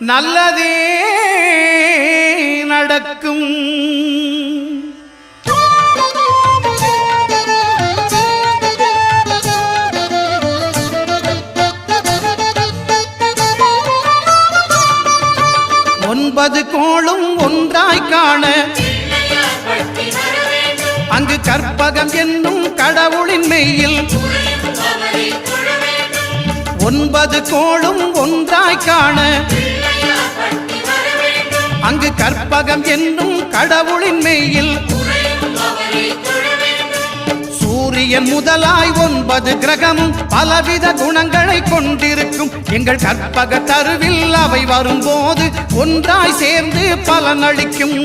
நல்லதே நடக்கும். 9 கோளும் ஒன்றாய் காண அங்கு கற்பகம் என்னும் கடவுளின் மெய்யில் 9 கோளும் ஒன்றாய் காண அங்கு கற்பகம் என்னும் கடவுளின் மெய்யில் சூரியன் முதலாய் 9 கிரகமும் பலவித குணங்களை கொண்டிருக்கும். எங்கள் கற்பக தருவில் அவை வரும்போது ஒன்றாய் சேர்ந்து பலனளிக்கும்.